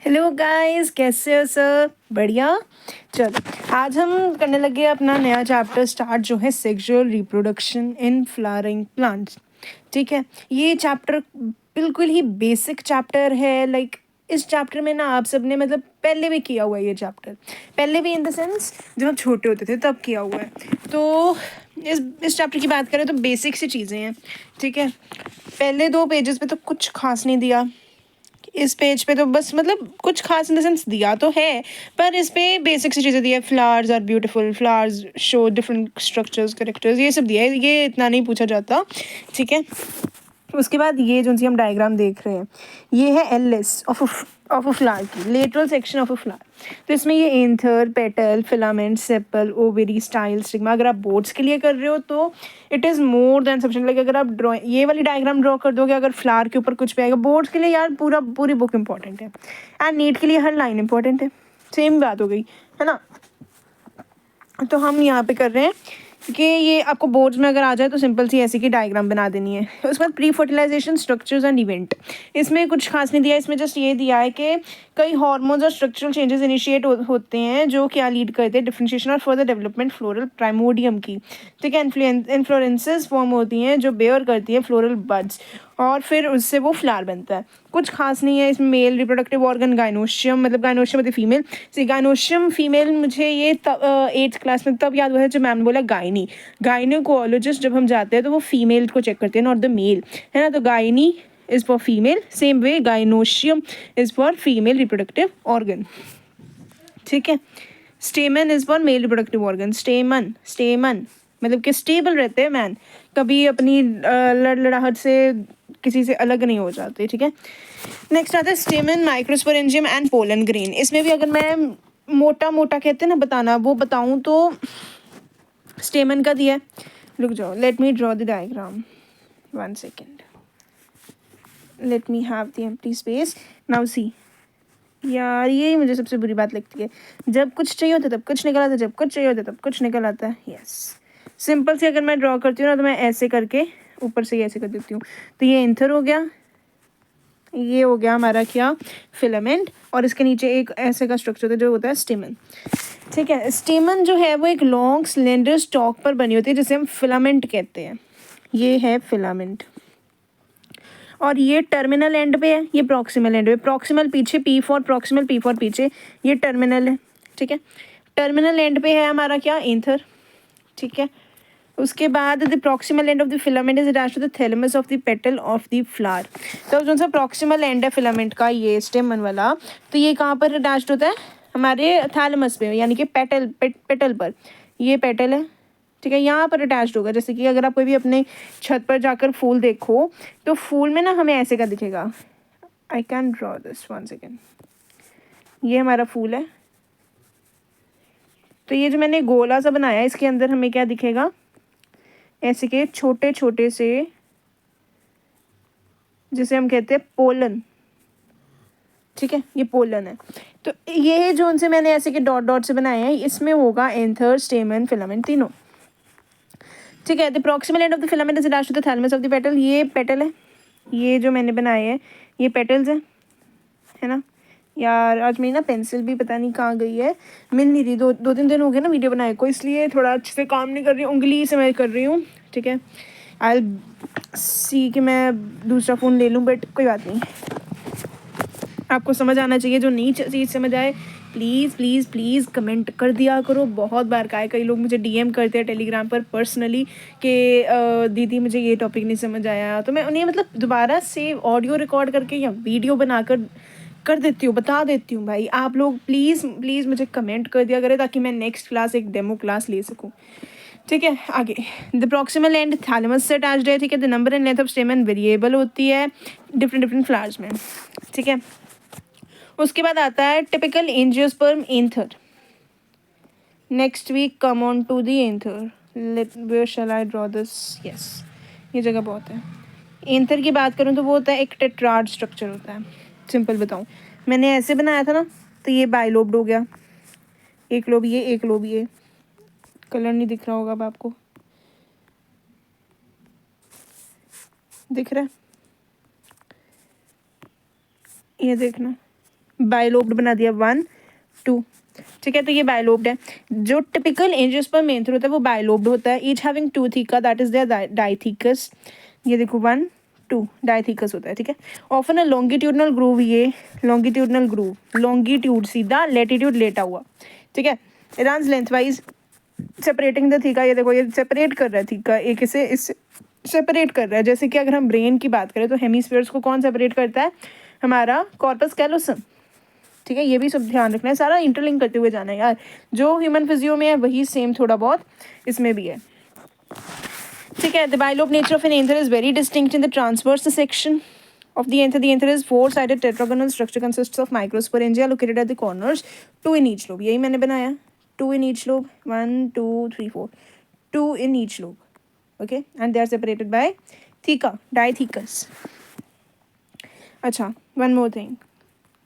Hello guys, कैसे हो sir? बढ़िया। चलो, आज हम करने लगे अपना नया चैप्टर स्टार्ट, जो है sexual reproduction in flowering plants. ठीक है, ये चैप्टर बिल्कुल ही बेसिक चैप्टर है। इस चैप्टर में ना आप सबने मतलब पहले भी किया हुआ है ये चैप्टर, पहले भी इन द सेंस जब हम छोटे होते थे तब किया हुआ है। तो इस चैप्टर की बात करें तो बेसिक सी चीज़ें हैं। ठीक है, पहले 2 पेजेस पे तो कुछ खास नहीं दिया, इस पेज पे तो बस मतलब कुछ खास इन द सेंस दिया तो है, पर इस पे बेसिक सी चीज़ें दी है। Flowers are beautiful, flowers show different structures, characters, ये सब दिया है, ये इतना नहीं पूछा जाता। ठीक है, उसके बाद ये जो सी हम डायग्राम देख रहे हैं, ये है एलिस ऑफ अ फ्लावर की lateral section of a flower. तो इसमें ये anther, petal, filament, sepal, ovary, style, stigma. अगर आप बोर्ड्स के लिए कर रहे हो तो it is more than sufficient. अगर आप ये वाली डायग्राम ड्रॉ कर दोगे अगर फ्लावर के ऊपर कुछ भी आएगा, बोर्ड्स के लिए यार पूरी बुक इंपॉर्टेंट है, एंड नीट के लिए हर लाइन इंपॉर्टेंट है। सेम बात हो गई है ना। तो हम यहाँ पे कर रहे हैं कि ये आपको बोर्ड्स में अगर आ जाए तो सिंपल सी ऐसी की डायग्राम बना देनी है। उसके बाद pre fertilisation structures and event, इसमें कुछ खास नहीं दिया, इसमें जस्ट ये दिया है कि कई हार्मोन्स और स्ट्रक्चरल चेंजेस इनिशिएट होते हैं जो क्या लीड करते हैं डिफरेंशिएशन और फर्दर डेवलपमेंट फ्लोरल प्राइमोडियम की। ठीक है, इन्फ्लोरेंसेस फॉर्म होती हैं जो बेयर करती है फ्लोरल बड्स, और फिर उससे वो फ्लावर बनता है। कुछ खास नहीं है इसमें। मेल रिप्रोडक्टिव ऑर्गन गाइनोशियम, मतलब गाइनोशियम होती फीमेल से। गाइनोशियम फीमेल मुझे ये 8th क्लास में तब याद हुआ है जब मैम ने बोला गाइनिकोलॉजिस्ट जब हम जाते हैं तो वो फीमेल को चेक करते हैं, नॉट द मेल, है ना। तो gynae is for female, same way gynoecium is for female reproductive organ. ठीक है, स्टेमन is for male reproductive organ. स्टेमन मतलब कि स्टेबल रहते हैं मैन, कभी अपनी लड़ाहट से किसी से अलग नहीं हो जाते। ठीक है, नेक्स्ट आता है स्टेमन, माइक्रोस्पोरेंजियम एंड पोलन ग्रेन। इसमें भी अगर मैं मोटा मोटा कहते हैं ना बताना, वो बताऊं तो स्टेमन का दिया है, रुक जाओ, let me draw the diagram, 1 second, let me have the empty space. Now see, यार यही मुझे सबसे बुरी बात लगती है, जब कुछ चाहिए होता है तब कुछ निकल आता है, जब कुछ चाहिए होता है तब कुछ निकल आता है। यस, सिंपल से अगर मैं ड्रॉ करती हूँ ना तो मैं ऐसे करके ऊपर से ऐसे कर देती हूँ। तो ये एंथर हो गया, ये हो गया हमारा क्या, फिलामेंट, और इसके नीचे एक ऐसे का स्ट्रक्चर होता है जो होता है स्टेमन। ठीक है, स्टेमन जो है वो एक लॉन्ग सिलेंडर स्टॉक पर बनी होती है जिसे हम फिलामेंट कहते हैं। ये है फिलामेंट, और ये टर्मिनल एंड पे है, ये प्रॉक्सिमल एंड पे। प्रॉक्सिमल पीछे, P for proximal, P for पीछे, ये टर्मिनल है। ठीक है, टर्मिनल एंड पे है हमारा क्या, एंथर। ठीक है, उसके बाद the proximal end of the filament is attached to the thalamus of the petal of the flower. तो जो सा प्रॉक्सिमल एंड है फिलामेंट का, ये स्टेमन वाला, तो ये कहाँ पर अटैच्ड होता है, हमारे थैलेमस पे, यानी कि पेटल पर। ये पेटल है, ठीक है, यहाँ पर अटैच्ड होगा। जैसे कि अगर आप कोई भी अपने छत पर जाकर फूल देखो तो फूल में ना हमें ऐसे का दिखेगा। I can draw this, 1 second, ये हमारा फूल है। तो ये जो मैंने गोला सा बनाया है इसके अंदर हमें क्या दिखेगा, ऐसे के छोटे छोटे से, जिसे हम कहते हैं पोलन। ठीक है, ये पोलन है। तो ये जो उनसे मैंने ऐसे के डॉट डॉट से बनाए हैं, इसमें होगा एंथर, स्टेमन, फिलामेंट, तीनों। ठीक है, the proximal end of the filament is attached to the thalamus of the petal. ये पेटल है, ये जो मैंने बनाए हैं ये पेटल्स है ना। यार आज मेरी ना पेंसिल भी पता नहीं कहाँ गई है, मिल नहीं रही। 2-3 दिन हो गए ना वीडियो बनाए को, इसलिए थोड़ा अच्छे से काम नहीं कर रही हूँ, उंगली से मैं कर रही हूँ। ठीक है, आई सी कि मैं दूसरा फ़ोन ले लूँ, बट कोई बात नहीं, आपको समझ आना चाहिए। जो नई चीज़ समझ आए प्लीज़ प्लीज़ प्लीज़ कमेंट कर दिया करो। बहुत बार का है, कई लोग मुझे डीएम करते हैं टेलीग्राम पर पर्सनली कि दीदी मुझे ये टॉपिक नहीं समझ आया, तो मैं उन्हें मतलब दोबारा से ऑडियो रिकॉर्ड करके या वीडियो बनाकर कर देती हूँ, बता देती हूँ। भाई आप लोग प्लीज़ प्लीज़ मुझे कमेंट कर दिया करें ताकि मैं नेक्स्ट क्लास एक डेमो क्लास ले सकूँ। ठीक है, आगे द प्रॉक्सिमल एंड थैलेमस से अटैच्ड है। ठीक है, the number and length of स्टेमन variable होती है डिफरेंट फ्लावर्स में। ठीक है, उसके बाद आता है typical angiosperm anther. Next week come on to the anther, let where shall I draw this, yes, ये जगह बहुत है। एंथर की बात करूँ तो वो होता है एक टेट्राड स्ट्रक्चर होता है। सिंपल बताऊँ, मैंने ऐसे बनाया था ना, तो ये बाइलोब्ड हो गया, एक लोब ये, एक लोब ये। कलर नहीं दिख रहा होगा अब आपको, दिख रहा है, ये देखना, बाइलोब्ड बना दिया 1 2, ठीक है। तो ये बाइलोब्ड है। जो टिपिकल एंजियोस्पर्म एंथर होता है वो बाइलोब्ड होता है, each having 2 theca, that is there dithecous. ये देखो 1 2 डाइथीकस होता है, ठीक है। ऑफन अ लॉन्गिट्यूडनल ग्रूव, ये लॉन्गिट्यूडनल ग्रूव, लॉन्गिट्यूड सीधा, लेटीट्यूड लेटा हुआ, ठीक है। Runs lengthwise separating the theca, ये देखो ये सेपरेट कर रहा है थीका, एक इसे सेपरेट कर रहा है। जैसे कि अगर हम ब्रेन की बात करें तो हेमीस्फीयर्स को कौन सेपरेट करता है? हमारा कॉर्पस कैलोसम, ठीक है। ये भी सब ध्यान रखना है, सारा इंटरलिंक करते हुए जाना है यार। जो ह्यूमन फिजियो में है वही सेम थोड़ा बहुत इसमें भी है, ठीक है। The bilobe nature of an anther is very distinct in the transverse section of the anther. The anther is four-sided tetragonal structure, consists of microsporangia located at the corners, 2 in each lobe. यही मैंने बनाया, 2 in each lobe, 1 2 3 4, 2 in each lobe, okay, and they are separated by theca, diathecus. अच्छा, one more thing.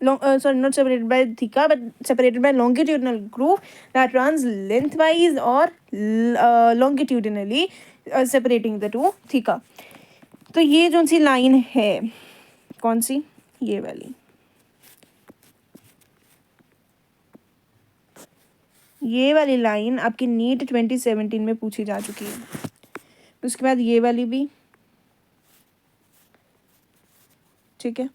Sorry, not separated by theca, but separated by longitudinal groove that runs lengthwise or longitudinally, separating the two theca. तो ये जो सी line है, कौन सी? ये वाली, ये वाली लाइन आपकी नीट 2017 में पूछी जा चुकी है। उसके बाद ये वाली भी, ठीक है।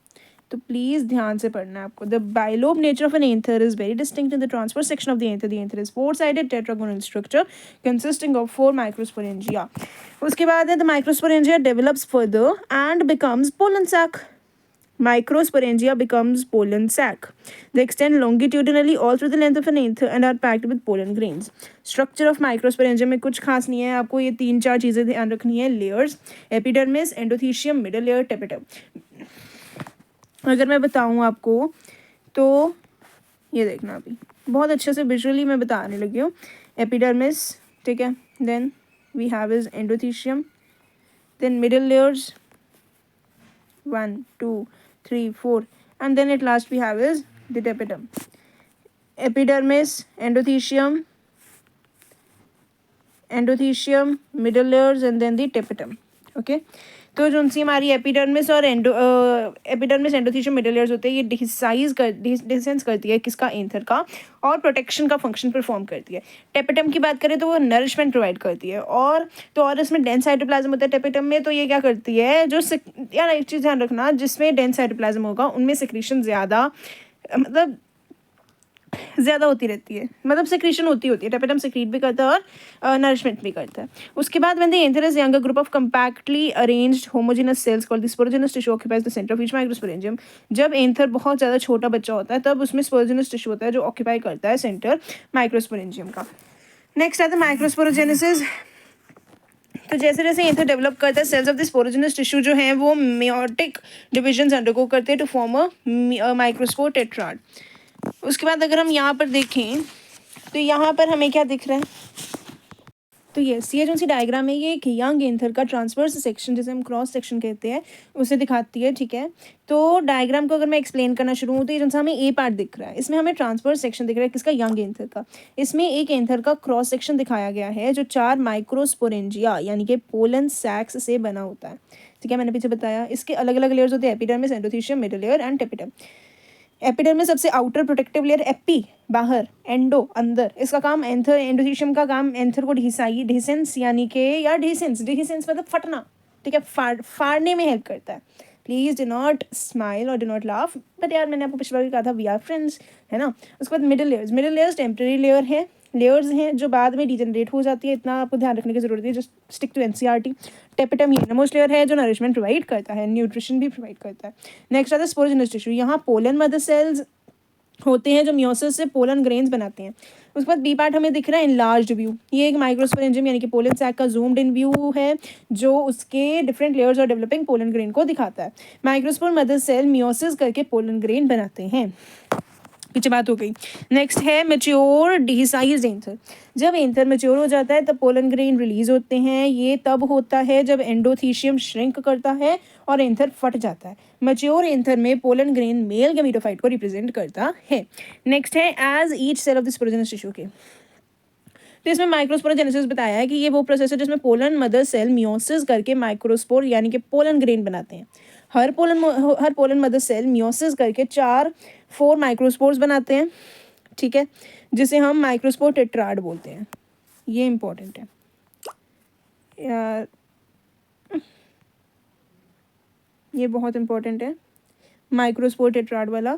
तो प्लीज़ ध्यान से पढ़ना है आपको। The bilobe nature of an anther is very distinct in the transverse section of the anther. The anther is four sided tetragonal structure consisting of 4 microsporangia. उसके बाद है the microsporangia develops further and becomes pollen sac. Microsporangia becomes pollen sac. They extend longitudinally all through the length of an anther and are packed with pollen grains. Structure of microsporangia में कुछ खास नहीं है, आपको ये 3-4 चीज़ें ध्यान रखनी है. Layers, epidermis, endothecium, middle layer, tapetum. अगर मैं बताऊँ आपको तो ये देखना, अभी बहुत अच्छे से विजुअली मैं बताने लगी हूँ. एपिडर्मिस, ठीक है, then we have is endothecium, then middle layers 1 2 3 4, and then at last we have is the tapetum. Epidermis, endothecium, middle layers, and then the tapetum. Okay, तो जो सी हमारी एपिडर्मिस और एपिडर्मिस एंडोथीशियम मिडल लेयर्स होते हैं, ये डिसेंस करती है किसका? एंथर का, और प्रोटेक्शन का फंक्शन परफॉर्म करती है. टेपिटम की बात करें तो वो नरिशमेंट प्रोवाइड करती है. और इसमें डेंस साइटोप्लाज्म होता है टेपिटम में, तो ये क्या करती है? यार एक चीज़ ध्यान रखना, जिसमें डेंस साइटोप्लाज्म होगा उनमें सिक्रीशन ज़्यादा, मतलब ज़्यादा होती रहती है, मतलब सिक्रीशन होती है. टेपिटम सिक्रीट भी करता है और नरिशमेंट भी करता है. उसके बाद when the anther is younger group of compactly arranged homogeneous cells called the sporogenous tissue occupies the centre of each microsporangium. जब एंथर बहुत ज़्यादा छोटा बच्चा होता है तब उसमें स्पोरोजेनस टिश्यू होता है जो ऑक्यूपाई करता है सेंटर माइक्रोस्पोरेंजियम का. नेक्स्ट आता है माइक्रोस्पोरोजेनेसिस. तो जैसे जैसे एंथर डेवलप करता है, cells of the sporogenous tissue जो है वो मेयोटिक डिविजन्स अंडरगो करते हैं to form a microspore tetrad. उसके बाद अगर हम यहाँ पर देखें तो यहाँ पर हमें क्या दिख रहा है? तो ये जो सी डायग्राम है, ये एक यंग एंथर का ट्रांसवर्स सेक्शन, जिसे हम क्रॉस सेक्शन कहते हैं, उसे दिखाती है, ठीक है. तो डायग्राम को अगर मैं एक्सप्लेन करना शुरू हूँ तो ये जो सा हमें ए पार्ट दिख रहा है, इसमें हमें ट्रांसवर्स सेक्शन दिख रहा है किसका? यंग एंथर का. इसमें एक एंथर का क्रॉस सेक्शन दिखाया गया है जो 4 माइक्रोस्पोरेंजिया यानी कि पोलन सैक्स से बना होता है, ठीक है. मैंने पीछे बताया इसके अलग अलग लेयर्स होते हैं, epidermis, endothecium, middle layer and tapetum. Epidermis सबसे आउटर प्रोटेक्टिव लेयर, एपी बाहर, एंडो अंदर. इसका काम एंथर, एंडोथीशियम का काम एंथर को डिसेंस यानी कि, या डिसेंस मतलब फटना, ठीक है, फाड़ने में हेल्प करता है. प्लीज़ डू नॉट स्माइल और डू नॉट लाफ, बट यार मैंने आपको पिछले बार भी कहा था वी आर फ्रेंड्स, है ना. उसके बाद मिडल लेयर्स टेम्परेरी लेयर्स हैं जो बाद में डिजनरेट हो जाती है, इतना आपको ध्यान रखने की जरूरत है. Just stick to NCERT. Tapetum ये इनरमोस्ट लेयर है जो नरिशमेंट प्रोवाइड करता है, न्यूट्रिशन भी प्रोवाइड करता है. नेक्स्ट आता है स्पोरोजेनस टिश्यू. यहाँ पोलन मदर सेल्स होते हैं जो मियोसिस से पोलन ग्रेन्स बनाते हैं. उसके बाद बी पार्ट हमें दिख रहा है इनलार्ज्ड व्यू. ये एक माइक्रोस्पोरेंजियम यानी कि पोलन सैक का जूम्ड इन व्यू है जो उसके डिफरेंट लेयर्स और डेवलपिंग पोलन ग्रेन को दिखाता है. माइक्रोस्पोर मदर सेल मियोसिस करके पोलन ग्रेन बनाते हैं. पीछे बात हो गई. नेक्स्ट है मेच्योर डिसाइज्ड एंथर. जब एंथर मेच्योर हो जाता है तब पोलन ग्रेन रिलीज होते हैं. ये तब होता है जब एंडोथीशियम श्रिंक करता है और एंथर फट जाता है. मेच्योर एंथर में पोलन ग्रेन मेल गैमेटोफाइट को रिप्रेजेंट करता है. नेक्स्ट है as each cell of the sporogenous tissue के. तो इसमें माइक्रोस्पोरोजेनेसिस बताया है कि ये वो प्रोसेस है जिसमें पोलन मदर सेल मियोसिस करके माइक्रोस्पोर यानी कि पोलन ग्रेन बनाते हैं. हर पोलन मदर सेल मियोसिस करके 4 4 माइक्रोस्पोर्स बनाते हैं, ठीक है, जिसे हम माइक्रोस्पोर टेट्राड बोलते हैं। ये इम्पोर्टेंट है यार, ये बहुत इंपॉर्टेंट है माइक्रोस्पोर टेट्राड वाला।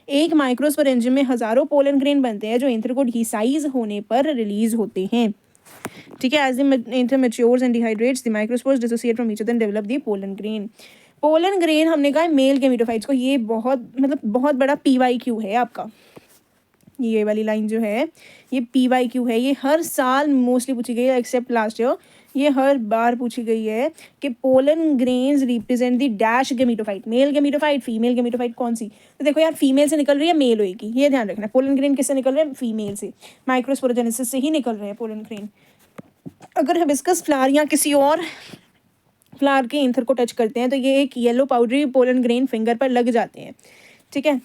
एक माइक्रोस्पोर एंजिन में हजारों पोलन ग्रेन बनते हैं जो एंथर को डिसाइज होने पर रिलीज होते हैं, ठीक है। As the anther matures and dehydrates the microspores dissociate from each other and develop the pollen grain. Pollen grain हमने कहा मेल गैमेटोफाइट्स को, ये बहुत मतलब बहुत बड़ा PYQ है आपका। ये वाली लाइन जो है ये PYQ है, ये हर साल मोस्टली पूछी गई है एक्सेप्ट लास्ट ईयर। ये हर बार पूछी गई है कि pollen grains represent the dash gametophyte, male gametophyte female gametophyte कौन सी। तो देखो यार फीमेल से निकल रही है मेल होएगी, ये ध्यान रखना। पोलन ग्रेन किससे निकल रहे हैं, फीमेल से, माइक्रोस्पोरोजेनेसिस से ही निकल रहे हैं पोलन ग्रेन। अगर हिबिस्कस फ्लावर या किसी और फ्लावर के एंथर को टच करते हैं तो ये एक yellow powdery pollen grain finger पर लग जाते हैं, ठीक है।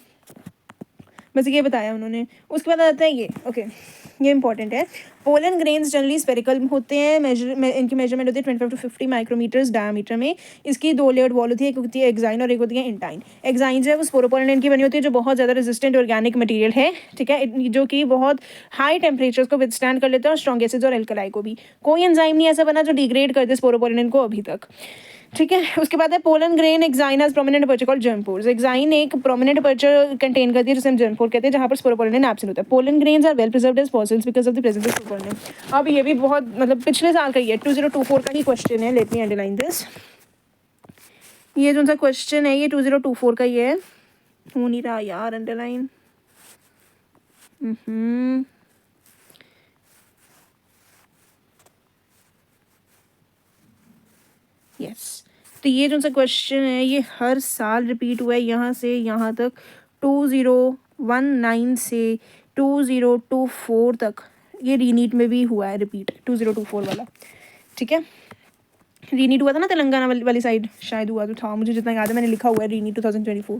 बस ये बताया उन्होंने। उसके बाद आता है ये, ओके, ये इंपॉर्टेंट है। पोलन ग्रेन्स जनरली स्पेरिकल होते हैं, इनकी मेजरमेंट होती है 25 to 50 माइक्रोमीटर्स डायमीटर में। इसकी 2 लेयर्ड वॉल होती है, एक होती है एक्साइन और एक होती है इंटाइन। एक्साइन जो है वो स्पोरोपोलन की बनी होती है जो बहुत ज़्यादा रेजिस्टेंट ऑर्गेनिक मटेरियल है, ठीक है, जो कि बहुत हाई टेम्परेचर्स को विदस्टैंड कर लेते हैं और स्ट्रॉन्ग एसिड्स और एल्कलाई को भी। कोई एंजाइम नहीं ऐसा बना जो डिग्रेड कर दे स्पोरोपोलन को अभी तक, ठीक है। उसके बाद है pollen grain exine has prominent aperture called germ pores. Exine एक प्रोमिनेंट अपर्चर कंटेन करती है जिसे हम जर्म पोर कहते हैं, जहाँ पर स्पोरोपोलन एब्सेंट होता है। Pollen grains are well preserved as fossils because of the presence of sporopollenin. अब ये भी बहुत मतलब पिछले साल का ही है, 2024 का ही क्वेश्चन है। Late me underline this. ये जो सा क्वेश्चन है ये 2024 का ही है, हो नहीं रहा यार अंडरलाइन। यस, तो ये जो सा क्वेश्चन है ये हर साल रिपीट हुआ है यहाँ से यहाँ तक, 2019 से 2024 तक ये रीनीट में भी हुआ है रिपीट, 2024 वाला, ठीक है। रीनीट हुआ था ना तेलंगाना वाली साइड, शायद हुआ तो था, मुझे जितना याद है मैंने लिखा हुआ है रीनीट 2024,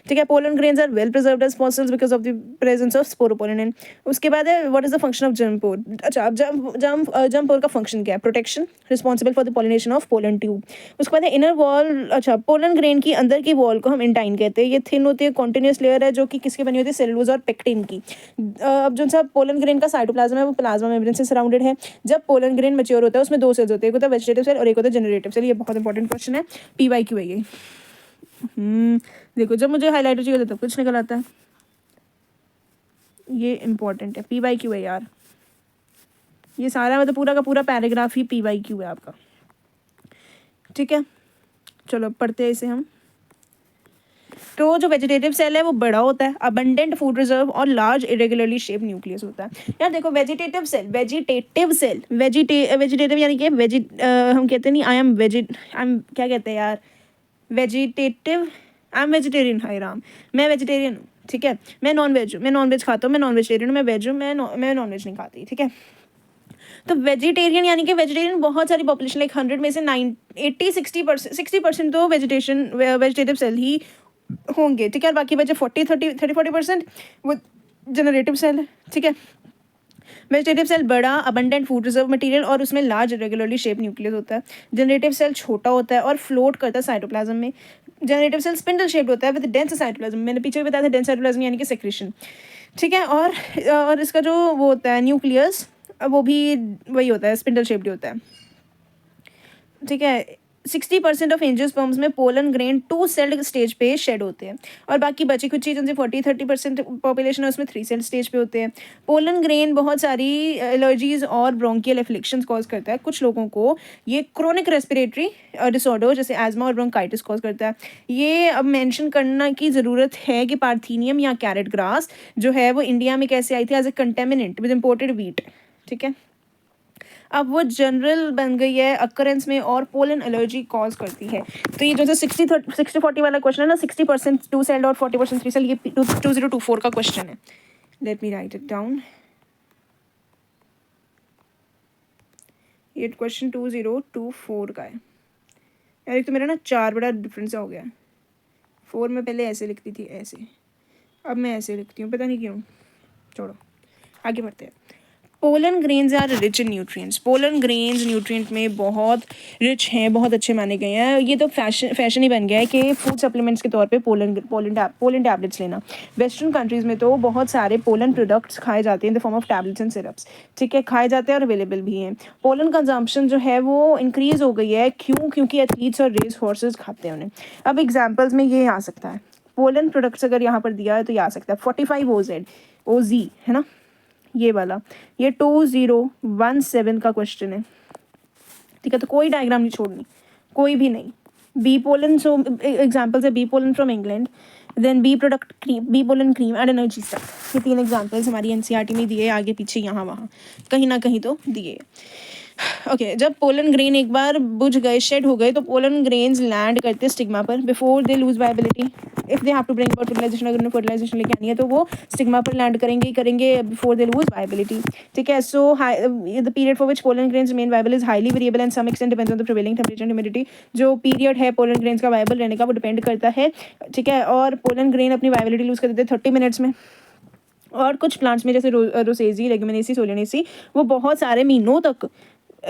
ठीक है। Pollen grains are well preserved as fossils because of the presence of sporopollenin. उसके बाद है what is the function of germ pore. अच्छा, अब जर्म पोर का फंक्शन क्या है, protection, responsible for the pollination of pollen tube. उसके बाद है इनर वॉल। अच्छा, पोलन ग्रेन की अंदर की वॉल को हम इंटाइन कहते हैं। ये थिन होती है, कॉन्टिन्यूस लेयर है जो कि किसकी बनी होती है, सेलुलोज और पेक्टिन की। अब जो सा पोलन ग्रेन का साइटोप्लाज्म है वो प्लाज्मा मेम्ब्रेन से सराउंडेड है। जब पोलन ग्रेन मैच्योर होता है उसमें 2 सेल्स होते हैं, एक होता है वेजिटेटिव सेल और एक होता है जनरेटिव सेल। ये बहुत इंपॉर्टेंट क्वेश्चन है, PYQ है ये। देखो जब मुझे हाईलाइटर चाहिए होता है तब कुछ निकल आता है, ये इंपॉर्टेंट है, PYQ है यार। ये सारा मतलब पूरा का पूरा पैराग्राफ ही PYQ है आपका, ठीक है। चलो पढ़ते हैं इसे हम। तो जो वेजिटेटिव सेल है वो बड़ा होता है, अबंडेंट फूड रिजर्व और लार्ज इरेगुलरली शेप न्यूक्लियस होता है। यार देखो वेजिटेटिव सेल वेजिटेटिव यानी कि हम कहते नहीं आई एम क्या कहते हैं यार, वेजिटेटिव, आई एम वेजिटेरियन, हाय राम, मैं वेजिटेरियन हूँ, ठीक है। मैं नॉन वेज खाता हूँ, मैं नॉन वेजिटेरियन हूँ, मैं वेज हूँ, मैं नॉन वेज नहीं खाती, ठीक है। तो वेजिटेरियन यानी कि वेजिटेरियन बहुत सारी पॉपुलेशन, लाइक 100 में से 60% तो वेजिटेटिव सेल ही होंगे, ठीक है। बाकी बचे 40% वो जनरेटिव सेल है, ठीक है। वेजिटेटिव सेल बड़ा, अबंडेंट फूड रिजर्व मटेरियल और उसमें लार्ज रेगुलरली शेप न्यूक्लियस होता है। जनरेटिव सेल छोटा होता है और फ्लोट करता है साइटोप्लाज्म में। जनरेटिव सेल स्पिंडल शेप्ड होता है विद डेंस साइटोप्लाज्म, मैंने पीछे भी बताया था डेंस साइटोप्लाज्म यानी कि सेक्रेशन, ठीक है। और इसका जो वो होता है न्यूक्लियस, वो भी वही होता है, स्पिंडल शेप्ड होता है, ठीक है। 60% ऑफ एंजियोस्पर्म्स में पोलन ग्रेन 2 सेल्ड स्टेज पे शेड होते हैं और बाकी बची कुछ चीज़ उनसे 40-30% पॉपुलेशन है उसमें 3 सेल्ड स्टेज पे होते हैं। पोलन ग्रेन बहुत सारी एलर्जीज और ब्रोंकियल एफ्लिक्शंस कॉज करता है। कुछ लोगों को ये क्रोनिक रेस्पिरेटरी डिसऑर्डर जैसे एजमा और ब्रोंकाइटिस कॉज करता है। ये अब मेंशन करना की ज़रूरत है कि पार्थीनियम या कैरेट ग्रास जो है वो इंडिया में कैसे आई थी, as a contaminant with imported wheat, ठीक है। अब वो जनरल बन गई है अकरेंस में और पोलन एलर्जी कॉज करती है। तो ये जो 60-40 वाला क्वेश्चन है ना, 60% 2 सेल्ड और 40% 3 सेल्ड, ये 2024 का क्वेश्चन है। Let me right it down. ये क्वेश्चन 2024 का है यार। एक तो मेरा ना 4 बड़ा डिफरेंस हो गया है। 4 में पहले ऐसे लिखती थी, ऐसे, अब मैं ऐसे लिखती हूँ, पता नहीं क्यों। छोड़ो, आगे बढ़ते हैं। Pollen grains are rich in nutrients. Pollen grains nutrient में बहुत रिच हैं, बहुत अच्छे माने गए हैं। ये तो फैशन ही बन गया है कि फूड सप्लीमेंट्स के तौर पे पोलन टैबलेट्स लेना। वेस्टर्न कंट्रीज़ में तो बहुत सारे पोलन प्रोडक्ट्स खाए जाते हैं in the form of tablets and syrups, ठीक है, खाए जाते हैं और अवेलेबल भी हैं। पोलन कंजम्पशन जो है वो इंक्रीज़ हो गई है, क्योंकि एथलीट्स और रेस हॉर्सेस खाते हैं उन्हें। अब एग्जाम्पल्स में ये आ सकता है, पोलन प्रोडक्ट्स अगर यहाँ पर दिया है तो ये आ सकता है 45 OZ है ना, ये वाला, ये 2017 का क्वेश्चन है, ठीक है। तो कोई डायग्राम नहीं छोड़नी, कोई भी नहीं। बी पोलन, सो एग्जाम्पल्स है bee pollen from England, then bee product cream, bee pollen cream and energy stuff. ये 3 एग्जाम्पल्स हमारी NCERT में दिए, आगे पीछे यहाँ वहाँ कहीं ना कहीं तो दिए। ओके जब पोलन ग्रेन एक बार बुझ गए, शेड हो गए, तो पोलन ग्रेन्स लैंड करते स्टिग्मा पर before they lose viability. If they have to bring about fertilization, अगर उन्हें फर्टिलाइजेशन लेके आनी है तो वो स्टिग्मा पर लैंड करेंगे बिफोर दे लूज वायबिलिटी, ठीक है। So the period for which pollen grains remain viable is highly variable and some extent depends on the prevailing temperature and humidity. जो पीरियड है पोलन ग्रेन्स का viable रहने का वो depend करता है, ठीक है। और पोलन ग्रेन अपनी वायबिलिटी लूज कर देते हैं 30 मिनट्स में। और कुछ प्लांट्स में जैसे रोसेजी, लेग्यूमिनेसी, सोलेनेसी, वो बहुत सारे महीनों तक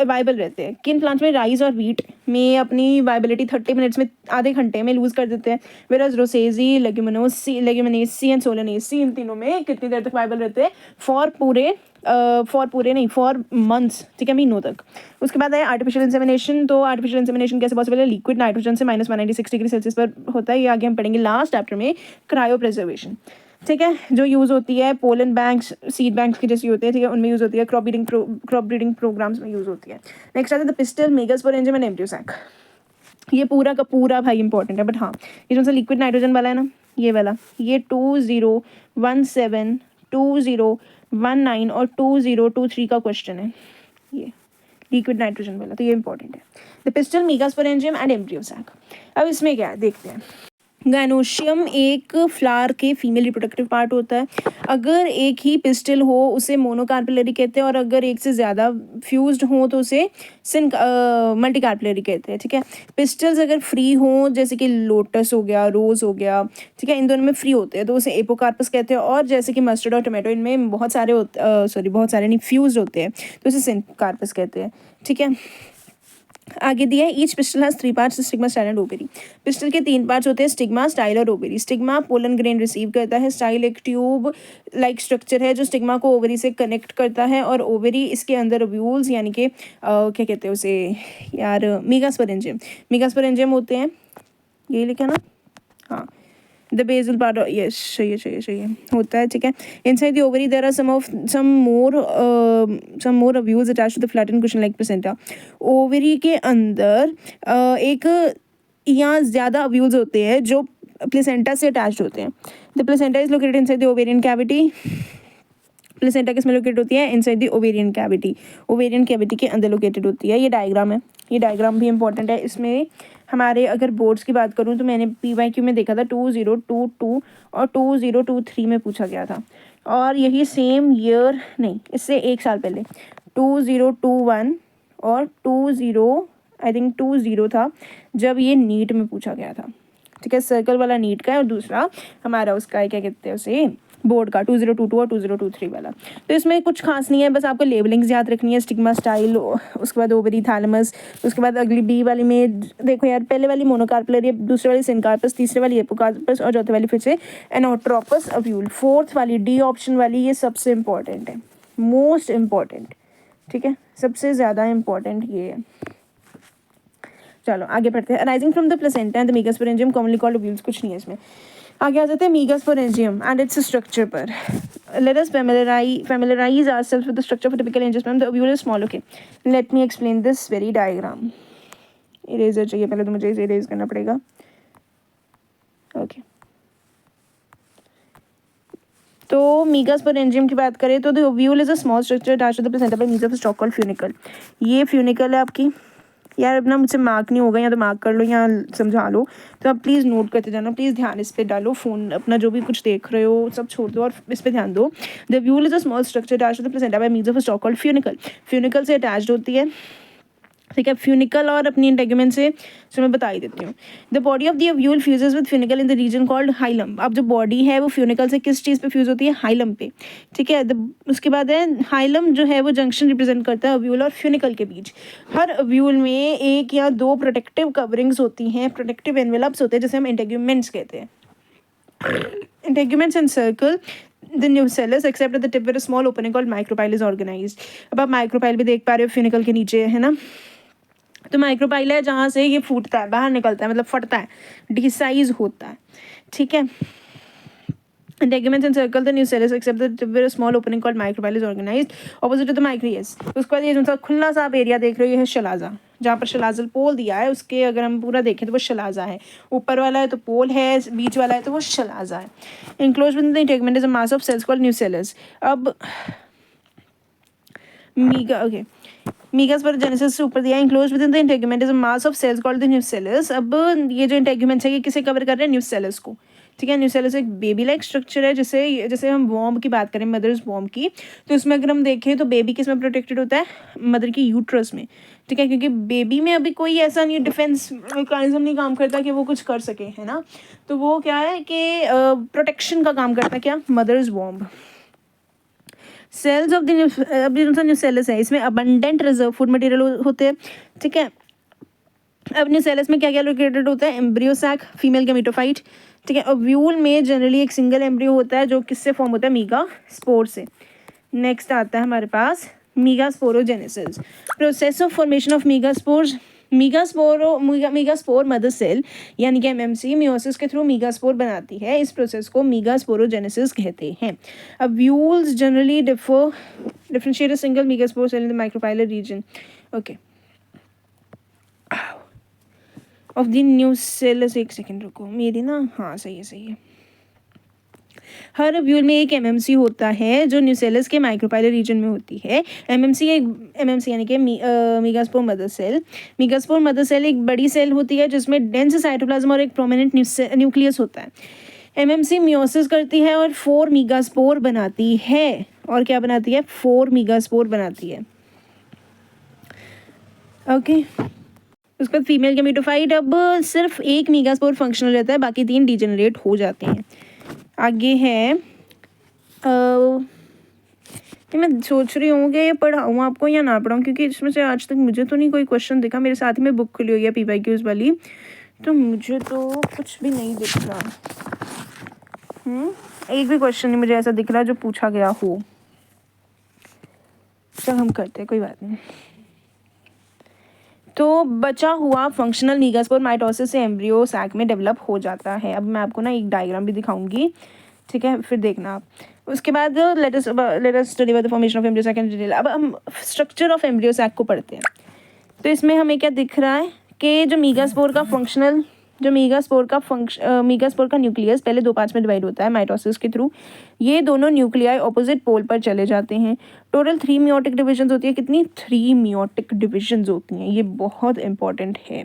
वाइबल रहते हैं। किन प्लांट्स में, राइस और वीट में अपनी वाइबिलिटी 30 मिनट्स में, आधे घंटे में लूज़ कर देते हैं। वेराज रोसेजी, लेग्यूमिनेसी एंड सोलेनेसी, इन तीनों में कितनी देर तक वाइबल रहते हैं, फॉर मंथ्स, ठीक है, महीनों तक। उसके बाद है आर्टिफिशियल इंसेमिनेशन। तो आर्टिफिशियल इंसेमिनेशन कैसे पॉसिबल है, लिक्विड नाइट्रोजन से -196 डिग्री सेल्सियस पर होता है। ये आगे हम पढ़ेंगे लास्ट चैप्टर में, क्रायो प्रिजर्वेशन, ठीक है, जो यूज़ होती है पोलन बैंक्स, सीड बैंक्स की जैसी होती है, ठीक है, उनमें यूज़ होती है। क्रॉप ब्रीडिंग प्रोग्राम्स में यूज़ होती है। नेक्स्ट आता है the pistil, megasporangium and embryo sac. ये पूरा का पूरा भाई इंपॉर्टेंट है, बट हाँ ये जो सा लिक्विड नाइट्रोजन वाला है ना, ये वाला, ये 2017, 2019 और 2023 का क्वेश्चन है, ये लिक्विड नाइट्रोजन वाला, तो ये इंपॉर्टेंट है। The pistil, megasporangium and embryo sac. अब इसमें क्या है देखते हैं। गायनोशियम एक फ्लावर के फीमेल रिप्रोडक्टिव पार्ट होता है। अगर एक ही पिस्टल हो उसे मोनोकार्पिलरी कहते हैं, और अगर एक से ज़्यादा फ्यूज्ड हो तो उसे मल्टीकार्पिलरी कहते हैं, ठीक है। पिस्टल्स अगर फ्री हों, जैसे कि लोटस हो गया, रोज़ हो गया, ठीक है, इन दोनों में फ्री होते हैं तो उसे एपोकार्पस कहते हैं। और जैसे कि मस्टर्ड और टोमेटो, इनमें बहुत सारे नहीं फ्यूज्ड होते हैं तो उसे सिनकार्पस कहते हैं, ठीक है। आगे दिया है each pistol has 3 parts, stigma, style and ovary. Pistol के 3 पार्ट्स होते हैं, स्टिग्मा, स्टाइल और ovary. Stigma pollen grain receive करता है, स्टाइल एक ट्यूब लाइक स्ट्रक्चर है जो स्टिग्मा को ओवरी से कनेक्ट करता है, और ओवरी इसके अंदर ओव्यूल्स यानी कि क्या कहते हैं उसे यार, मेगास्पोरेंजियम होते हैं, यही लिखा ना, हाँ, द बेसल पार्ट, यस सही होता है, ठीक है। Inside the ovary there are some more ovules attached to the flattened cushion like placenta. Ovary के अंदर एक या ज़्यादा ओव्यूल्स होते हैं जो प्लेसेंटा से अटैच्ड होते हैं। The placenta is located inside the ovarian cavity. Placenta किसमें लोकेटेड होती है, inside the ovarian cavity. Ovarian cavity के अंदर लोकेटेड होती है। ये डायग्राम है, ये डायग्राम भी इंपॉर्टेंट है। इसमें हमारे अगर बोर्ड्स की बात करूँ तो मैंने PYQ में देखा था 2022 और 2023 में पूछा गया था, और यही सेम ईयर नहीं, इससे 1 साल पहले 2021 और 20 था जब ये नीट में पूछा गया था, ठीक है। सर्कल वाला नीट का है और दूसरा हमारा उसका क्या कहते हैं उसे, बोर्ड का 2022 और 2023 वाला। तो इसमें कुछ खास नहीं है, बस आपको लेबलिंग्स याद रखनी है, स्टिग्मा, स्टाइल, उसके बाद ओवरी, थैलेमस। उसके बाद अगली बी वाली में देखो यार, पहले वाली मोनोकार्पिलरी, दूसरे वाली सिनकार्पस, तीसरे वाली एपोकार्पस और चौथे वाली फिर से एनोट्रोपस ओव्यूल। 4th वाली डी ऑप्शन वाली ये सबसे इंपॉर्टेंट है, मोस्ट इम्पॉर्टेंट, ठीक है, सबसे ज़्यादा इंपॉर्टेंट ये है। चलो आगे बढ़ते हैं। Arising from the placenta and the megasporangium commonly called ovules, कुछ नहीं है इसमें। आगे आ जाते हैं मेगास्पोरेंजियम एंड इट्स स्ट्रक्चर पर। Let us familiarize ourselves with the structure of a typical angiosperm. The ovule is small. Okay, let me explain this very diagram. Eraser चाहिए पहले, तो मुझे इसे इरेज करना पड़ेगा। ओके, तो मेगास्पोरेंजियम की बात करें तो the ovule is a small structure attached to the placenta by means of a stalk called funicle. ये फ्यूनिकल है आपकी, यार अपना मुझसे मार्क नहीं होगा, या तो मार्क कर लो या समझा लो, तो आप प्लीज़ नोट करते जाना, प्लीज़ ध्यान इस पे डालो, फ़ोन अपना जो भी कुछ देख रहे हो सब छोड़ दो और इस पे ध्यान दो। The ovule is a small structure attached to the placenta by means of a stalk called funicle. Funicle से अटैच्ड होती है, ठीक है, फ्यूनिकल और अपनी इंटेगुमेंट से मैं बता ही देती हूँ। The body of the ovule fuses with funicle in the reason called hilum. अब जो बॉडी है वो फ्यूनिकल से किस चीज़ पे फ्यूज होती है? हाइलम पे। ठीक है, उसके बाद है हाइलम जो है वो जंक्शन रिप्रेजेंट करता है ओव्यूल और फ्यूनिकल के बीच। हर ओव्यूल में एक या दो प्रोटेक्टिव कवरिंग्स होती हैं, प्रोटेक्टिव एनवेलप्स होते हैं, जैसे हम इंटेगुमेंट्स कहते हैं। Integuments encircle the nucellus except at the tip where a small opening called micropyle is organized. अब आप माइक्रोपाइल भी देख पा रहे हो, फ्यूनिकल के नीचे है ना। तो माइक्रोपाइल है जहाँ से ये फूटता है, बाहर निकलता है, मतलब फटता है, डिसाइज होता है। ठीक है, Integuments encircle the nucellus except the tip where a small opening called micropyle is organized opposite to the microius. उसके बाद ये जो सा खुला सा आप एरिया देख रहे हो ये है शलाजा, जहाँ पर शलाजल पोल दिया है उसके अगर हम पूरा देखें तो वो शलाजा है। ऊपर वाला है तो पोल है, बीच वाला है तो वो शलाजा है। Enclosed within the integument is a mass of cells called nucellus. अब मीगास्पोरोजेनेसिस से ऊपर दिया है, enclosed within the integument is a mass of cells called the nucellus. अब ये जो इंटेगुमेंट्स है ये किसे कवर कर रहे हैं? न्यूसेलस को। ठीक है, न्यूसेलस एक बेबी लाइक स्ट्रक्चर है, जैसे हम वॉर्म की बात करें, मदर्स वॉर्म की, तो इसमें अगर हम देखें तो बेबी किस में प्रोटेक्टेड होता है? मदर की यूट्रस में। ठीक है, क्योंकि बेबी में अभी कोई ऐसा नहीं डिफेंस मैकेनिज्म नहीं काम करता कि वो कुछ कर सके, है ना। तो वो क्या है कि प्रोटेक्शन का काम करता है, क्या? Mothers warm. Cells of the nucellus है, इसमें अबंडेंट रिजर्व फूड मटेरियल होते हैं। ठीक है, अब न्यूसेलस में क्या क्या लोकेटेड होता है? Embryo sac, female gametophyte. ठीक है, ओव्यूल में जनरली एक सिंगल एम्ब्रियो होता है जो किससे फॉर्म होता है? मीगास्पोर से। नेक्स्ट आता है हमारे पास megasporogenesis, process of formation of megaspores. Megaspore mother cell यानी कि एमएमसी मियोसिस के थ्रू मीगास्पोर बनाती है। इस प्रोसेस को मीगास्पोरोजेनेसिस कहते हैं। Ovules generally differentiate a single megaspore cell in the micropylar region. Okay, of the nucellus, एक सेकेंड रुको मेरी ना, हाँ सही है। हर ओव्यूल में एक एमएमसी होता है जो न्यूसेलस के माइक्रोपाइलर रीजन में होती है। एमएमसी यानी कि मीगास्पोर मदर सेल। मीगास्पोर मदर सेल एक बड़ी सेल होती है जिसमें डेंस साइटोप्लाज्म और एक प्रोमिनेंट न्यूक्लियस होता है। एमएमसी मियोसिस करती है और 4 मीगास्पोर बनाती है। और क्या बनाती है? 4 मीगास्पोर बनाती है। ओके, उसके बाद फीमेल गैमेटोफाइट, अब सिर्फ एक मीगास्पोर फंक्शनल रहता है, बाकी 3 डिजेनरेट हो जाते हैं। आगे है मैं सोच रही हूँ कि ये पढ़ाऊँ आपको या ना पढ़ाऊँ, क्योंकि इसमें से आज तक मुझे तो नहीं कोई क्वेश्चन दिखा। मेरे साथ ही में बुक खुली हुई है PYQs वाली, तो मुझे तो कुछ भी नहीं दिख रहा। एक भी क्वेश्चन नहीं मुझे ऐसा दिख रहा जो पूछा गया हो। चल हम करते हैं, कोई बात नहीं। तो बचा हुआ फंक्शनल मीगास्पोर माइटोसिस से एम्ब्रियो सैक में डेवलप हो जाता है। अब मैं आपको ना एक डायग्राम भी दिखाऊंगी, ठीक है, फिर देखना आप। उसके बाद let us study about the formation of embryo sac in detail. अब हम स्ट्रक्चर ऑफ एम्ब्रियो सैक को पढ़ते हैं। तो इसमें हमें क्या दिख रहा है कि जो मीगास्पोर का न्यूक्लियस पहले 2 पार्ट्स में डिवाइड होता है माइटोसिस के थ्रू। ये दोनों न्यूक्लियाई ऑपोजिट पोल पर चले जाते हैं। टोटल 3 मियोटिक डिविजन्स होती है। कितनी? 3 मियोटिक डिविजन्स होती हैं। ये बहुत इंपॉर्टेंट है।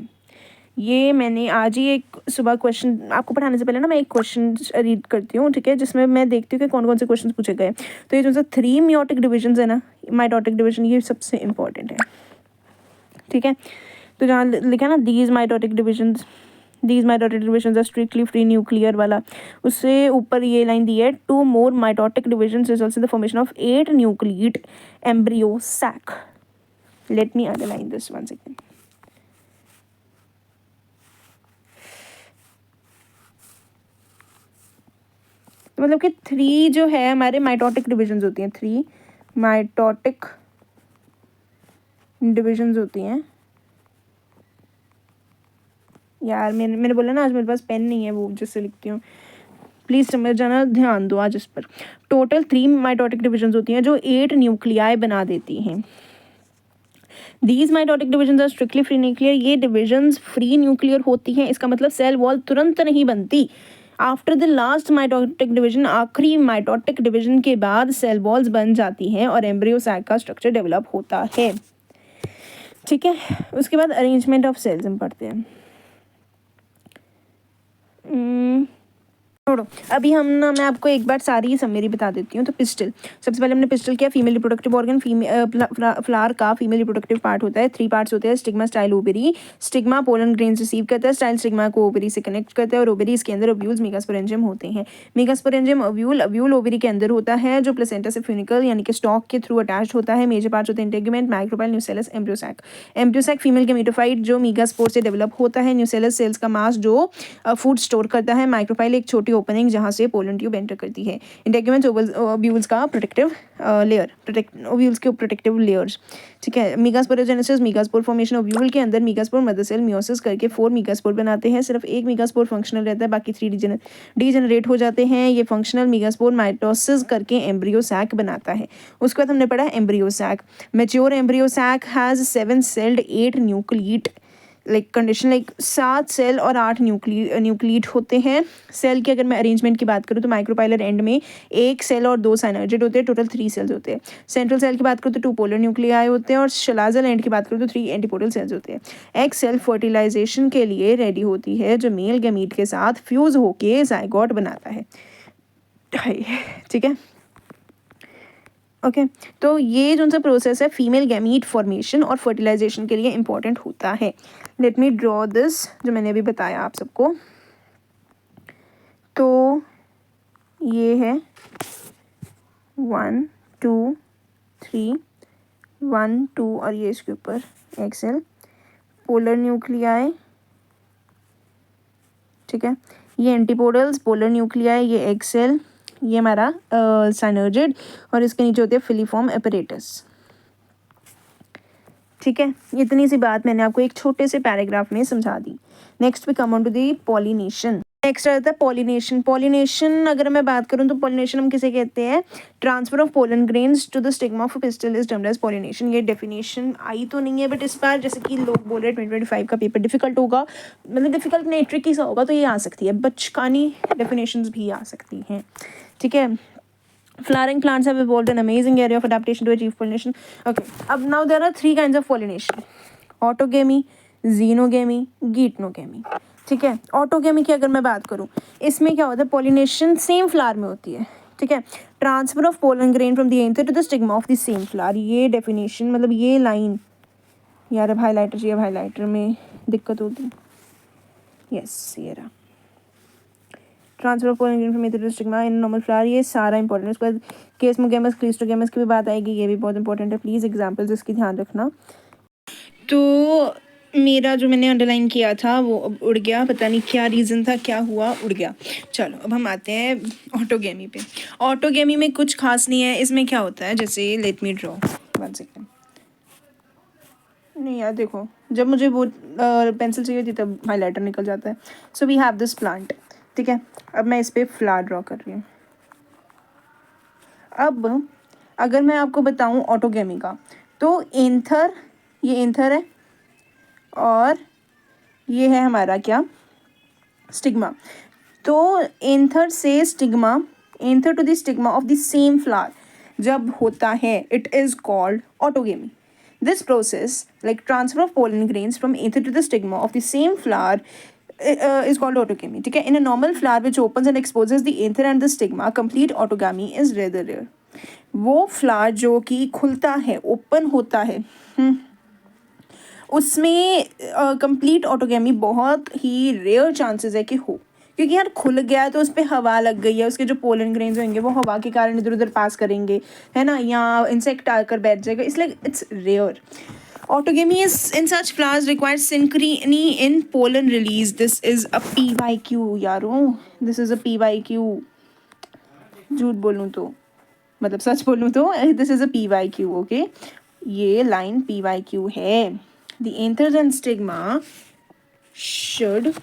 ये मैंने आज ही एक सुबह क्वेश्चन आपको पढ़ाने से पहले ना मैं एक क्वेश्चन रीड करती हूँ, ठीक है, जिसमें मैं देखती हूँ कि कौन कौन से क्वेश्चन पूछे गए। तो ये जो 3 मियोटिक डिविजन्स है ना, माइटोटिक डिविजन, ये सबसे इंपॉर्टेंट है, ठीक है। तो जहाँ लिखा है ना these mitotic divisions are strictly free nuclear वाला, उससे ऊपर ये लाइन दी है 2 more mitotic divisions results in the formation of 8 nucleate embryo sac. Let me underline this one second. तो मतलब कि 3 जो है हमारे माइटोटिक डिविजन्स होती हैं, 3 माइटोटिक डिविजन्स होती हैं। यार मैंने बोला ना आज मेरे पास पेन नहीं है वो जिससे लिखती हूँ, प्लीज़ समझ जाना, ध्यान दो आज इस पर। टोटल 3 माइटोटिक डिविजन्स होती हैं जो 8 न्यूक्लियाई बना देती हैं। These mitotic divisions are strictly free nuclear. ये डिविजन्स फ्री न्यूक्लियर होती हैं, इसका मतलब सेल वॉल तुरंत नहीं बनती। After the last mitotic division, आखिरी माइटोटिक डिविजन के बाद सेल वॉल्स बन जाती हैं और एम्ब्रियो सैक का स्ट्रक्चर डेवलप होता है, ठीक है। उसके बाद अरेंजमेंट ऑफ सेल्स हम पढ़ते हैं। छोड़ो, अभी हम ना, मैं आपको एक बार सारी समरी बता देती हूँ। तो पिस्टल, सबसे पहले हमने पिस्टल किया, फीमेल रिप्रोडक्टिव ऑर्गन, फ्लावर का फीमेल रिप्रोडक्टिव पार्ट होता है, 3 पार्ट्स होते हैं, stigma, style, ovary. Stigma pollen grains receive करता है, स्टाइल स्टिग्मा को ओवरी से कनेक्ट करता है, और ओवरी इसके अंदर ओव्यूल्स मेगास्पोरेंजियम होते हैं। मेगास्पोरेंजियम ओव्यूल ओवरी के अंदर होता है, जो प्लेसेंटा से फ्यूनिकल यानी कि स्टॉक के थ्रू अटैच होता है। मेजर पार्ट्स होते हैं integument, micropyle, nucellus, embryo sac. Embryo sac female gametophyte जो मेगास्पोर से डेवलप होता है। न्यूसेलस सेल्स का मास जो फूड स्टोर करता है। माइक्रोपाइल एक छोटी ओपनिंग जहाँ से पोलन ट्यूब एंटर करती है। इंटेगुमेंट्स ओव्यूल्स का प्रोटेक्टिव लेयर, ओव्यूल्स के प्रोटेक्टिव लेयर्स, ठीक है। मेगास्पोरोजेनेसिस, मेगास्पोर फॉर्मेशन, ओव्यूल के अंदर मेगास्पोर मदर सेल मियोसिस करके 4 मेगास्पोर बनाते हैं। सिर्फ एक मेगास्पोर फंक्शनल रहता है, बाकी 3 डीजेनरेट हो जाते हैं। ये फंक्शनल मेगास्पोर माइटोसिस करके एम्ब्रियो सैक बनाता है। उसके बाद हमने पढ़ा embryo sac. Mature embryo sac has 7 celled 8 nucleate like condition, like 7 cell और 8 न्यूक्लिएट होते हैं। सेल की अगर मैं अरेंजमेंट की बात करूँ तो माइक्रोपाइलर एंड में 1 सेल और 2 साइनर्जिड होते हैं, टोटल 3 सेल्स होते हैं। सेंट्रल सेल की बात करूँ तो 2 पोलर न्यूक्लियाई होते हैं, और शलाजल एंड की बात करूँ तो 3 एंटीपोडल सेल्स होते हैं। एग सेल फर्टिलाइजेशन के लिए रेडी होती है, जो मेल गैमीट के साथ फ्यूज होके जाइगोट बनाता है, ठीक है। ओके तो ये जो सा प्रोसेस है फीमेल गैमीट फॉर्मेशन और फर्टिलाइजेशन के लिए इंपॉर्टेंट होता है। लेट मी ड्रॉ दिस, जो मैंने अभी बताया आप सबको। तो ये है 1 2 3, 1 2, और ये इसके ऊपर एग सेल, पोलर न्यूक्लियाई, ठीक है। ये एंटीपोडल्स, पोलर न्यूक्लियाई, ये एग सेल, ये हमारा साइनर्जिड, और इसके नीचे होते हैं फिलीफॉर्म एपरेटस, ठीक है। इतनी सी बात मैंने आपको एक छोटे से पैराग्राफ में समझा दी। Next we come on to the pollination. Next रहता है पॉलिनेशन। पॉलिनेशन अगर मैं बात करूं तो पॉलिनेशन हम किसे कहते हैं? Transfer of pollen grains to the stigma of pistil is termed as pollination. ये डेफिनेशन आई तो नहीं है, बट इस बार जैसे कि लोग बोल रहे हैं 2025 का पेपर डिफिकल्ट होगा, मतलब डिफिकल्ट नहीं ट्रिकी सा होगा, तो ये आ सकती है, बचकानी डेफिनेशंस भी आ सकती हैं, ठीक है। Flowering plants have evolved an amazing area of adaptation to achieve pollination. Okay, अब now there are 3 kinds of pollination: autogamy, xenogamy, geitonogamy, ठीक है। ऑटोगेमी की अगर मैं बात करूँ, इसमें क्या होता है? पॉलिनेशन सेम फ्लावर में होती है, ठीक है। Transfer of pollen grain from the anther to the stigma of the same flower. ये डेफिनेशन, मतलब ये लाइन, यार अब हाईलाइटर चाहिए, हाईलाइटर में दिक्कत होगी। यस, ये रहा। Transfer of pollen grain from anther to stigma in normal flower, ये सारा इंपॉर्टेंट है। उसके बाद केस्मोगेमस, क्लिस्टोगेमस की भी बात आएगी, ये भी बहुत इंपॉर्टेंट है। प्लीज़ एग्जाम्पल्स इसकी ध्यान रखना। तो मेरा जो मैंने अंडरलाइन किया था वो अब उड़ गया, पता नहीं क्या रीज़न था, क्या हुआ, उड़ गया। चलो अब हम आते हैं ऑटोगेमी पे। ऑटोगेमी में कुछ खास नहीं है। इसमें क्या होता है, जैसे लेट मी ड्रॉ 1 सेकेंड। नहीं यार देखो, जब मुझे वो पेंसिल चाहिए थी तब हाईलाइटर निकल जाता है। So we have this plant, ठीक है। अब मैं इस पर फ्लावर ड्रॉ कर रही हूँ। अब अगर मैं आपको बताऊँ ऑटोगेमी का, तो एंथर, ये एंथर है, और ये है हमारा क्या? स्टिग्मा। तो एंथर से stigma, anther to the stigma of the same flower जब होता है, it is called autogamy. This process like transfer of pollen grains from anther to the stigma of the same flower is called autogamy, ठीक है। In a normal flower which opens and exposes the anther and the stigma, complete autogamy is rather rare. वो flower जो कि खुलता है, open होता है, उसमें कंप्लीट ऑटोगेमी बहुत ही रेयर चांसेस है कि हो, क्योंकि यार खुल गया है तो उस पर हवा लग गई है, उसके जो पोलन ग्रेन्स होंगे वो हवा के कारण इधर उधर पास करेंगे, है ना, या इंसेक्ट आकर बैठ जाएगा, इसलिए it's rare. Autogamy is in such flowers requires synchrony in pollen release. This is a PYQ यारो, this is a PYQ. झूठ बोलूँ तो, मतलब सच बोलूँ तो this is a PYQ, okay? ये लाइन PYQ है. The anthers and stigma should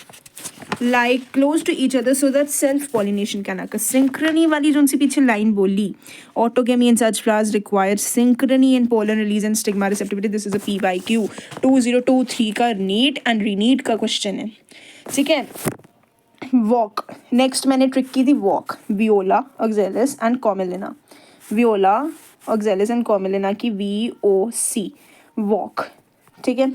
lie close to each other so that self pollination can occur. Synchrony वाली जो सी पीछे लाइन बोली, autogamy in such flowers requires synchrony in pollen release and stigma receptivity. This is a PYQ 2023 का neat and रीनीट का question है, ठीक है. Walk, next मैंने ट्रिक की थी walk, Viola oxalis and Commelina, Viola oxalis and Commelina की VOC, walk, ठीक है.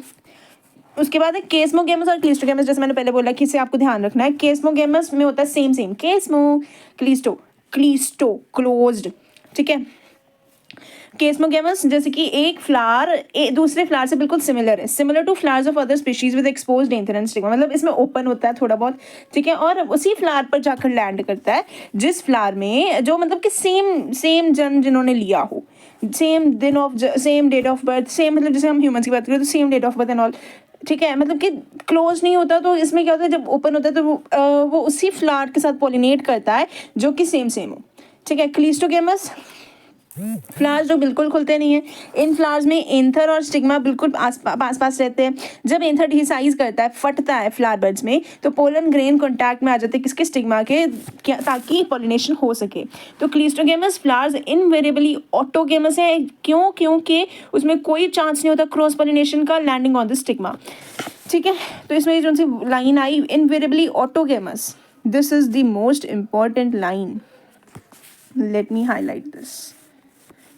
उसके बाद है केस्मोगेमस और क्लिस्टोगेमस। जैसे मैंने पहले बोला कि इसे आपको ध्यान रखना है। केस्मोगेमस में होता है सेम केस्मो, क्लिस्टो, क्लिस्टो क्लोज्ड, ठीक है। केस्मोगेमस जैसे कि एक फ्लावर दूसरे फ्लावर से बिल्कुल सिमिलर है, similar to flowers of other species with exposed anther and stigma, मतलब इसमें ओपन होता है थोड़ा बहुत, ठीक है, और उसी फ्लावर पर जाकर लैंड करता है जिस फ्लावर में जो मतलब कि सेम जन्म जिन्होंने लिया हो, same date of birth, same, मतलब जैसे हम ह्यूमंस की बात करें तो same date of birth and all, ठीक है, मतलब कि क्लोज नहीं होता। तो इसमें क्या होता है, जब ओपन होता है तो वो उसी फ्लावर के साथ पॉलिनेट करता है जो कि सेम हो, ठीक है। क्लिस्टोगेमस फ्लावर्स जो बिल्कुल खुलते नहीं है, इन फ्लावर्स में एंथर और स्टिग्मा बिल्कुल पास पास रहते हैं। जब एंथर डिसाइज करता है, फटता है फ्लावर बर्ड्स में, तो पोलन ग्रेन कांटेक्ट में आ जाते हैं किसके, स्टिग्मा के, ताकि पॉलिनेशन हो सके। तो क्लिस्टोगेमस फ्लावर्स इनवेरिएबली ऑटोगेमस है, क्यों, क्योंकि उसमें कोई चांस नहीं होता क्रॉस पॉलिनेशन का, लैंडिंग ऑन द स्टिग्मा, ठीक है। तो इसमें जो सी लाइन आई, invariably autogamous, this is the most important line, let me highlight this,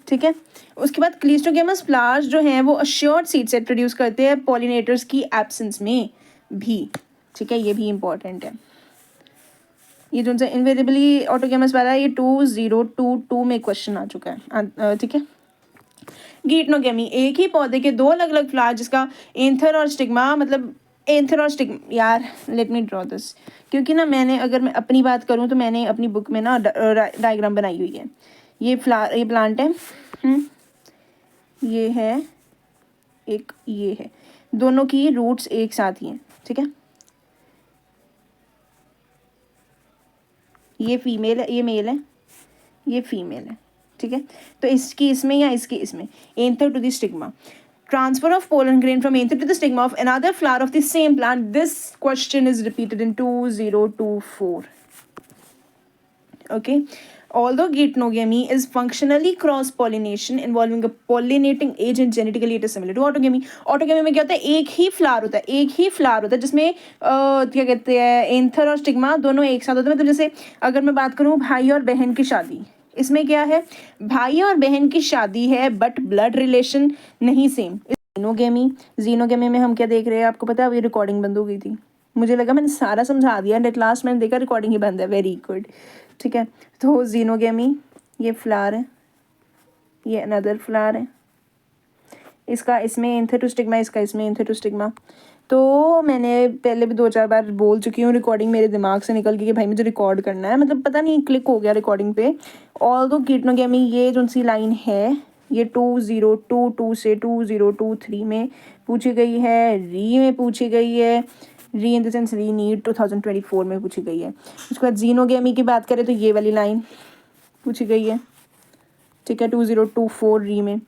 ठीक है। उसके बाद क्लिस्टोगेमस फ्लावर्स जो हैं वो अश्योर्ड सीड सेट प्रोड्यूस करते हैं पॉलिनेटर्स की एब्सेंस में भी, ठीक है, ये भी इंपॉर्टेंट है। ये जो इनवेरिएबली ऑटोगेमस वाला है, ये 2022 में क्वेश्चन आ चुका है, ठीक है। गीटनोगेमी, एक ही पौधे के दो अलग अलग फ्लावर जिसका एंथर और स्टिग्मा, मतलब एंथर और स्टिग्मा, यार लेट मी ड्रॉ दिस, क्योंकि ना मैंने, अगर मैं अपनी बात करूँ तो मैंने अपनी बुक में ना डायग्राम बनाई हुई है। ये प्लांट है, ये है एक, ये है, दोनों की रूट्स एक साथ ही हैं, ठीक है। ये फीमेल है, ये मेल है, ये फीमेल है, ठीक है। तो इसकी इसमें या इसकी इसमें, anther to the stigma, transfer of pollen grain from anther to the stigma of another flower of the same plant. This question is repeated in 2024. Okay. Although geitonogamy is functionally cross pollination involving a pollinating agent, genetically it is similar to autogamy. Autogamy में क्या होता है, एक ही flower होता है जिसमें क्या कहते हैं, एंथर और स्टिग्मा दोनों एक साथ होते हैं। मतलब जैसे अगर मैं बात करूँ भाई और बहन की शादी, इसमें क्या है, भाई और बहन की शादी है बट ब्लड रिलेशन नहीं सेम। जीनोगेमी में हम क्या देख रहे हैं, आपको पता है, अभी रिकॉर्डिंग बंद हो गई थी, मुझे लगा मैंने सारा समझा दिया, एट लास्ट मैंने देखा रिकॉर्डिंग ही बंद है, वेरी गुड, ठीक है। तो जीनोगेमी, ये फ्लावर है, ये अनदर फ्लावर है, इसका इसमें एंथर टू स्टिग्मा, इसका इसमें एंथर टू स्टिग्मा। तो मैंने पहले भी 2-4 बार बोल चुकी हूँ, रिकॉर्डिंग मेरे दिमाग से निकल गई कि भाई मुझे रिकॉर्ड करना है, मतलब पता नहीं क्लिक हो गया रिकॉर्डिंग पे। ऑल्दो गीटनोगेमी, ये जो सी लाइन है, ये 2022 से 2023 में पूछी गई है, री में पूछी गई है, री इन द सेंस री नीड 2024 में पूछी गई है। उसके बाद जीनोगेमी की बात करें तो ये वाली लाइन पूछी गई है, ठीक है, 2024 री में।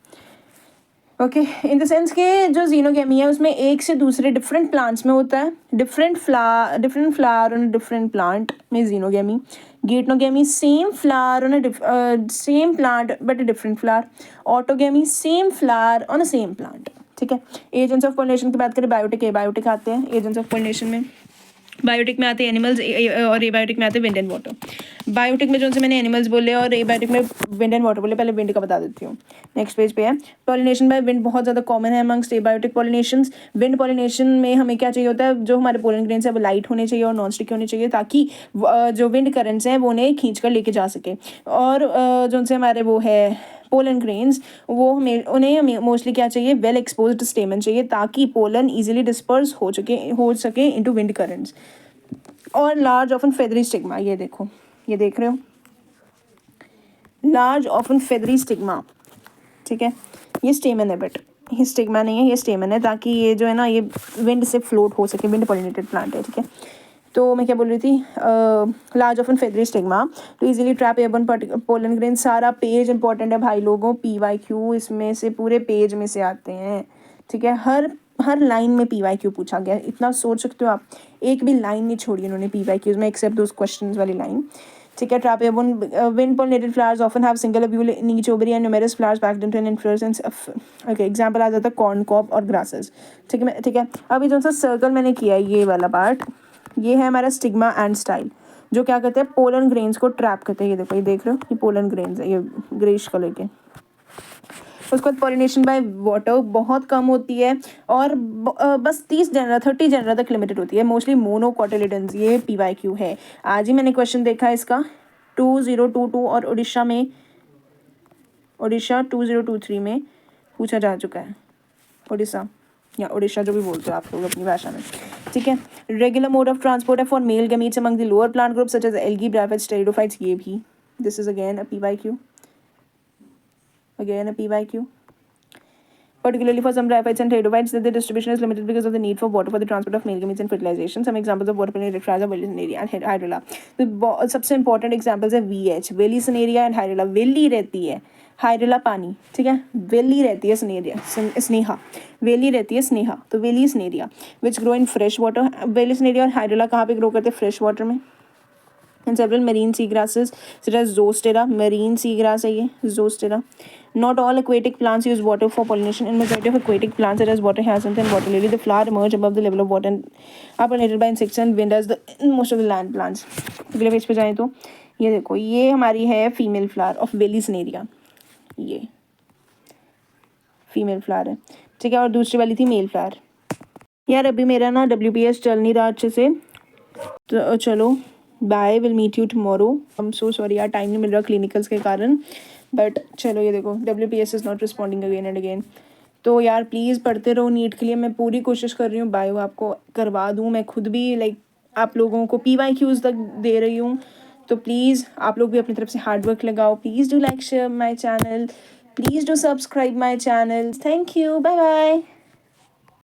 ओके, इन द सेंस के जो जीनोगेमी है उसमें एक से दूसरे डिफरेंट प्लांट्स में होता है, different flower on different plant में xenogamy. Geitonogamy same flower on same plant but different flower. Autogamy same flower on a same plant, ठीक है। एजेंट्स ऑफ पॉलिनेशन की बात करें, बायोटिक आते हैं एजेंट्स ऑफ पॉलिनेशन में। बायोटिक में आते हैं एनिमल्स और एबायोटिक में आते हैं विंड एंड वाटर। बायोटिक में जो से मैंने एनिमल्स बोले और एबायोटिक में विंड एंड वाटर बोले, पहले विंड का बता देती हूँ। नेक्स्ट पेज पे है, पॉलिनेशन बाय विंड बहुत ज़्यादा कॉमन है amongst abiotic pollinations. Wind pollination में हमें क्या चाहिए होता है, जो हमारे पोलन ग्रेन्स है वो लाइट होने चाहिए और नॉन स्टिक होने चाहिए, ताकि जो विंड करंट्स हैं वो उन्हें खींच कर लेके जा सके। और जो से हमारे वो है पोलन ग्रेन्स, वो हमें उन्हें मोस्टली क्या चाहिए, वेल एक्सपोज्ड स्टेमन चाहिए, ताकि पोलन इजीली डिस्पर्स हो सके इनटू विंड करंट्स। और लार्ज ऑफन फेदरी स्टिग्मा, ये देखो, ये देख रहे हो, लार्ज ऑफन फेदरी स्टिग्मा, ठीक है, ये स्टेमन है बट ये स्टिग्मा नहीं है, ये स्टेमन है, ताकि ये जो है ना ये विंड से फ्लोट हो सके, विंड पॉलिनेटेड प्लांट है, ठीक है। तो मैं क्या बोल रही थी, लार्ज ऑफन फेदरी स्टिग्मा तो easily trap airborne pollen grain. सारा पेज इंपॉर्टेंट है भाई लोगों, PYQ इसमें से पूरे पेज में से आते हैं, ठीक है। हर लाइन में PYQ पूछा गया, इतना सोच सकते हो आप, एक भी लाइन नहीं छोड़ी उन्होंने PYQs में एक्सेप्ट दोस क्वेश्चंस वाली लाइन, ठीक है। Trap airborne wind pollinated flowers often have single ovule in each ovary and numerous flowers packed into an inflorescence. Okay, example आ जाता है कॉर्न कॉब और ग्रासेस, ठीक है, ठीक है। अभी जो सा सर्कल मैंने किया है, ये वाला पार्ट, ये है हमारा स्टिग्मा एंड स्टाइल, जो क्या करते हैं, पोलन ग्रेन्स को ट्रैप करते हैं। ये देखो, ये देख रहे हो, ये पोलन ग्रेन्स है, ये ग्रेइश कलर के। उसके बाद पॉलिनेशन बाय वाटर बहुत कम होती है और बस 30 जनरा तक लिमिटेड होती है, मोस्टली मोनोकोटिलिडन्स। ये PYQ है। आज ही मैंने क्वेश्चन देखा इसका 2022 और उड़ीसा 2023 में पूछा जा चुका है। उड़ीसा या उड़ीसा जो भी बोलते हो आप लोग अपनी भाषा में, ठीक है। रेगुलर मोड ऑफ ट्रांसपोर्ट है for male gametes among the lower plant group such as algae, bryophytes, pteridophytes. ये भी this is again a PYQ, particularly for some brachyphytes and pteridophytes that the distribution is limited because of the need for water for the transport of male gametes and fertilization. Some examples of water pulling rectras are Wellicenaria and Hydrilla. तो सबसे important examples है VH, Wellicenaria and Hydrilla। वेली रहती है, hydrilla पानी, ठीक है। वेली रहती है स्नेहा, वेली रहती है स्नेहा, तो Vallisneria which grow in fresh water. Vallisneria और हाइड्रिला कहाँ पे ग्रो करते हैं? फ्रेश वाटर में। and several marine seagrasses such as Zostera, marine seagrass है ये Zostera. Not all aquatic plants use water for pollination. In majority of aquatic plants such as water hyacinth and water lily, the flower emerge above the level of water and are pollinated by insects and wind as the in most of the land plants. अगले page पे जाएँ तो ये देखो, ये हमारी है female flower of Vallisneria, ये फीमेल फ्लावर है, ठीक है। और दूसरी वाली थी मेल फ्लावर। यार अभी मेरा ना WPS चल नहीं रहा अच्छे से, तो चलो bye, will meet you tomorrow. I am so sorry यार, टाइम नहीं मिल रहा क्लिनिकल्स के कारण, बट चलो ये देखो WPS is not responding again and again. तो यार प्लीज़ पढ़ते रहो नीट के लिए, मैं पूरी कोशिश कर रही हूँ बायो आपको करवा दूँ। मैं खुद भी लाइक आप लोगों को PYQs तक दे रही हूँ, तो प्लीज़ आप लोग भी अपनी तरफ से हार्ड वर्क लगाओ। Please do like share my channel, please do subscribe my channel. Thank you, bye bye.